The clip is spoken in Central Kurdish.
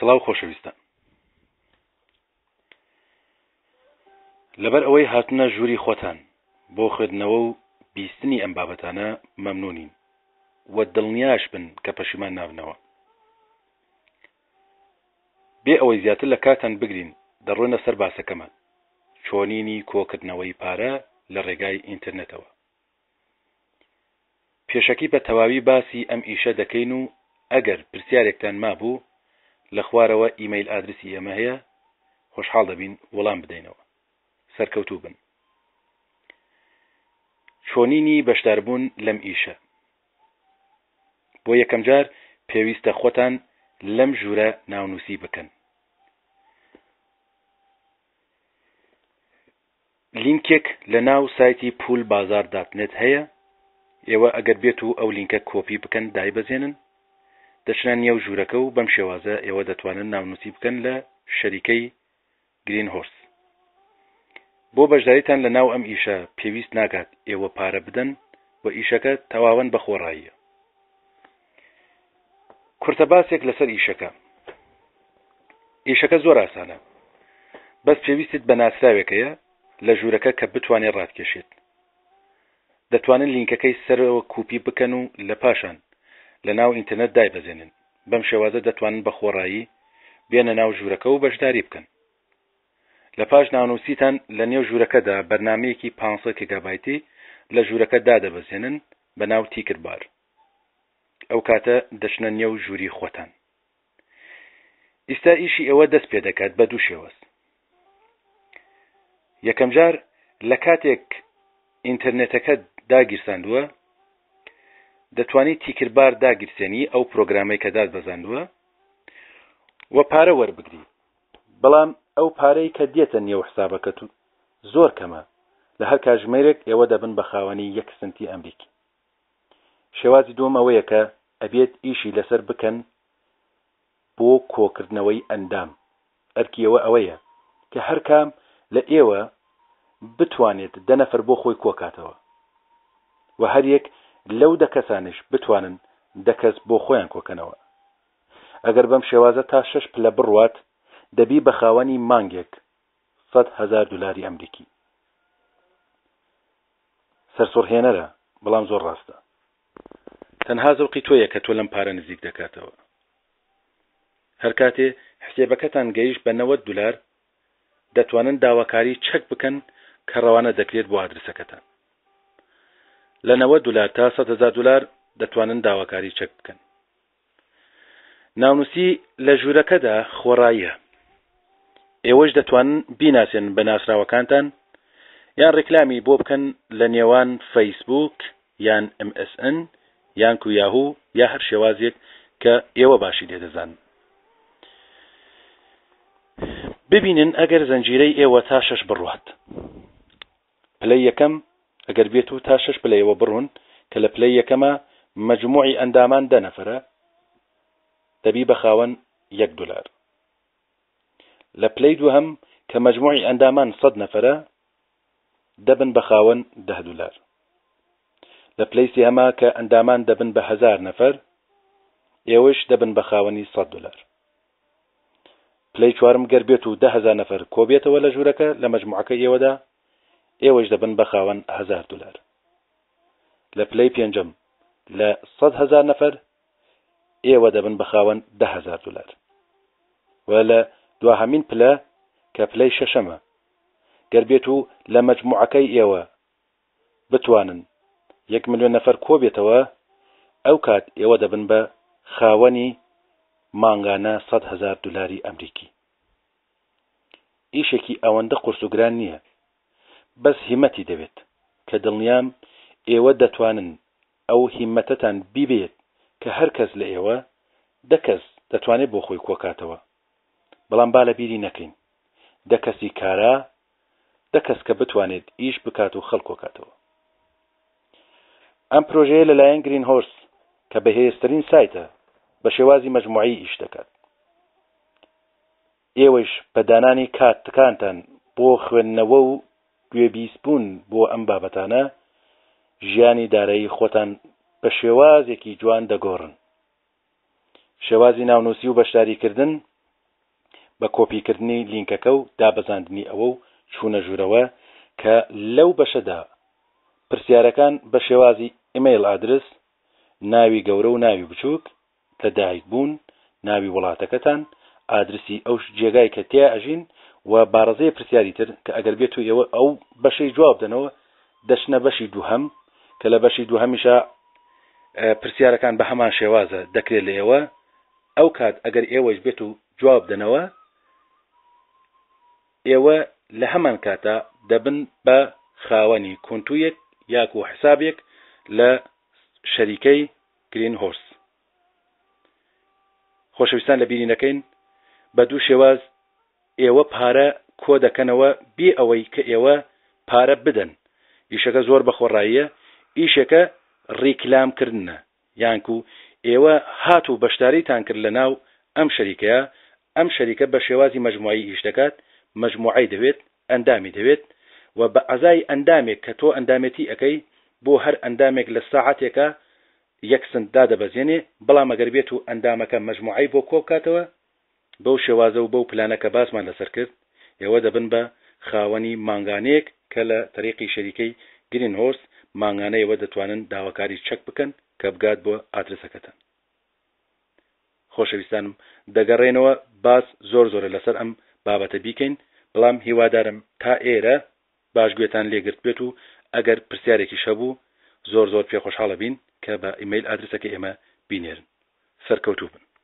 سڵاو خۆشەویستان. لەبەر ئەوەی هاتنە ژووری خۆتان بۆ خوێندنەوە و بیستنی ئەم بابەتانە مەمنونین و دڵنیاش بن کە پەشیمان نابنەوە. بێ ئەوەی زیاتر لە کاتان بگرین دەڕۆینە سەر باسەکەمان، چۆنینی کۆکردنەوەی پارە لە ڕێگای ئینتەرنێتەوە. پێشەکی بە تەواوی باسی ئەم ئیشە دەکەین و ئەگەر پرسیارێکتان مابوو لە خوارەوە ئیمەیل ئادرسی ئێمە هەیە، خۆشحاڵ دەبین وەڵام بدەینەوە. سەرکەوتوو بن. چۆنینی بەشداربوون لەم ئیشە. بۆ یەکەم جار پێویستە خۆتان لەم ژوورە ناونووسی بکەن. لینکێک لە ناو سایتی poolbazar.net هەیە. ئێوە ئەگەر بێت و ئەو لینکە کۆپی بکەن دایبەزێنن، دەچنە نێو ژوورەکە و بەم شێوازە ئێوە دەتوانن ناونووسی بکەن لە شەریکەی گرین هۆرس. بۆ بەشداریتان لە ناو ئەم ئیشە پێویست ناکات ئێوە پارە بدەن و ئیشەکە تەواوەن بە خۆڕاییە. کورتەباسێک لەسەر ئیشەکە. ئیشەکە زۆر ئاسانە. بەس پێویستت بە ناسراوێکەیە لە ژوورەکە کە بتوانێت ڕاتکێشێت. دەتوانن لینکەکەی سەرەوە کوپی بکەن و لە پاشان لە ناو ئینتەرنێت دایبەزێنن. بەم شێوازە دەتوانن بە خۆڕایی بێنە ناو ژوورەکە و بەشداری بکەن. لە پاش ناونووسیتان لە نێو ژوورەکەدا بەرنامەیەکی 500 گیگابایتی لە ژوورەکە دادەبەزێنن بە ناو تیکربار. ئەو کاتە دەچنە نێو ژووری خۆتان. ئێستا ئیشی ئێوە دەست پێ دەکات بە دوو شێوەز. یەکەم جار لە کاتێک ئینتەرنێتەکە داگیرساندووە، دەتوانیت تیکربار داگیرسێنی ئەو پرۆگرامەی کە دادبەزاندووە و پارە وەربگری. بەڵام ئەو پارەی کە دێتە نێو حسابەکەت زۆر کەمە. لە هەر کاتژمێرێک ئێوە دەبن بە خاوەنی 1 سنتی ئەمریکی. شێوازی دووەم ئەوەیە کە ئەبێت ئیشی لەسەر بکەن بۆ کۆکردنەوەی ئەندام. ئەرکیەوە ئەوەیە کە هەر کام لە ئێوە بتوانێت 10 نەفەر بۆ خۆی کۆکاتەوە و هەر یەک لەو 10 کەسانش بتوانن 10 کەس بۆ خۆیان کۆکەنەوە. ئەگەر بەم شێوازە تا 6 پلە بڕوات، دەبی بە خاوەنی مانگێک $100,000 ئەمریکی. سەرسوڕهێنەرە، بەڵام زۆر ڕاستە. تەنها زەوقی تۆیە کە تۆ لەم پارە نزیک دەکاتەوە. هەر کاتێ حسێبەکەتان گەیشت بە $90 دەتوانن داواکاری چەک بکەن کە ڕەوانە دەکرێت بۆ ئادرسەکەتان. لە $90 تا $100,000 دەتوانن داواکاری چەک بکەن. ناونووسی لە ژوورەکەدا خۆڕاییە. ئێوەش دەتوانن بیناسێن بە ناسراوەکانتان یان ڕێکلامی بۆ بکەن لە نێوان فەیسبوک یان MSN یان یاهوو یا هەر شێوازێک کە ئێوە باشی لێدەزانن. ببینن ئەگەر زەنجیرەی ئێوە تا 6 بڕوات. پلەی یەکەم ئەگەر بێت و تا 6 پلەیەوە بڕون کە لە پلەی یەکەمە مەجموعی ئەندامان 10 نەفەرە، دەبی بە خاوەن $1. لە پلەی دووهەم کە مەجموعی ئەندامان 100 نەفەرە، دەبن بە خاوەن $10. لە پلەی سێهەما کە ئەندامان دەبن بە 1000 نەفەر، ئێوەش دەبن بە خاوەنی $100. پلەی چوارم گەر بێت و 10,000 نەفەر کۆبێتەوە لە ژوورەکە لە مەجموعەکە ئێوەدا، ئێوەش دەبن بە خاوەن $1000. لە پلەی پێنجەم لە 100,000 نەفەر، ئێوە دەبن بە خاوەن $10,000. و لە دواهەمین پلە کە پلەی شەشەمە، گەر بێت و لە مەجموعەکەی ئێوە بتوانن 1 ملیۆن نەفەر کۆبێتەوە، ئەو کات ئێوە دەبن بە خاوەنی مانگانە $100,000 ئەمریکی. ئیشێکی ئەوەندە قورس و گران نییە، بەس هیمەتی دەوێت کە دڵنیام ئێوە دەتوانن ئەو هیمەتەتان بیبێت کە هەر کەس لە ئێوە 10 کەس دەتوانێت بۆ خۆی کۆکاتەوە. بەڵام با لە بیری نەکەین 10 کەسی کارا، 10 کەس کە بتوانێت ئیش بکات و خەڵک کۆکاتەوە. ئەم پرۆژەیە لەلایەن گرین هۆرس کە بەهێزترین سایتە بە شێوازی مەجموعی ئیش دەکات. ئێوەش بە دانانی کاتەکانتان بۆ خوێندنەوە و گوێبیستبوون بۆ ئەم بابەتانە ژیانی دارایی خۆتان بە شێوازێکی جوان دەگۆڕن. شێوازی ناونووسی و بەشداریکردن بە کۆپیکردنی لینکەکە و دابەزاندنی ئەوە و چوونە ژوورەوە کە لەو بەشەدا پرسیارەکان بە شێوازی ئیمەیل ئادرس، ناوی گەورە و ناوی بچووک، لەدایک بوون، ناوی وڵاتەکەتان، ئادرسی ئەو جێگای کە تیا ئەژین و بارەزەی پرسیاری تر کە ئەگەر بێت و ئێوە ئەو بەشەی جواب دەنەوە دەچنە بەشی دووهەم کە لە بەشی دووهەمیشە پرسیارەکان بە هەمان شێوازە دەکرێت لە ئێوە. ئەو کات ئەگەر ئێوەش بێت و جواب دەنەوە ئێوە لە هەمان کاتە دەبن بە خاوەنی کۆنتویەک یاکو حسابێک لە شەریکەی گرین هۆرس. خۆشەویستان لە بینی نەکەین بە دوو شێواز ئێوە پارە کۆ دەکەنەوە بێ ئەوەی کە ئێوە پارە بدەن. ئیشەکە زۆر بەخۆڕاییە، ئیشەکە ڕیکلامکردنە، یانکو ئێوە هات و بەشداریتان کرد لە ناو ئەم شەریکەیە، ئەم شەریکە بە شێوازی مەجموعی ئیش دەکات، مەجموعەی دەوێت، ئەندامی دەوێت و بە ئەزای ئەندامێک کە تۆ ئەندامەتی ئەەکەی بۆ هەر ئەندامێک لە ساعەتێکە یەک سنت دادەبەزێنێ، بەڵام ئەگەر بێت و ئەندامەکە مەجموعەی بۆ کۆ بکاتەوە بەو شێوازە و بەو پلانەکە باسمان لەسەر کرد ئێوە دەبن بە خاوەنی مانگانەیەک کە لە طریقی شەریکەی گرین هۆرس مانگانەیەوە دەتوانن داواکاری چەک بکەن کە بگات بۆ ئادرسەکەتان. خۆشەویستانم دەگەڕێنەوە باس زۆر زۆرە لەسەر ئەم بابەتە بیکەین، بەڵام هیوادارم تا ئێرە باشگوێتان لێگرت بێت و ئەگەر پرسیارێکی شەبوو زۆر زۆر پێ خۆشحاڵە بین کە بە ئیمەیل ئادرسەکە ئێمە بینێرن. سەرکەوتوو بن.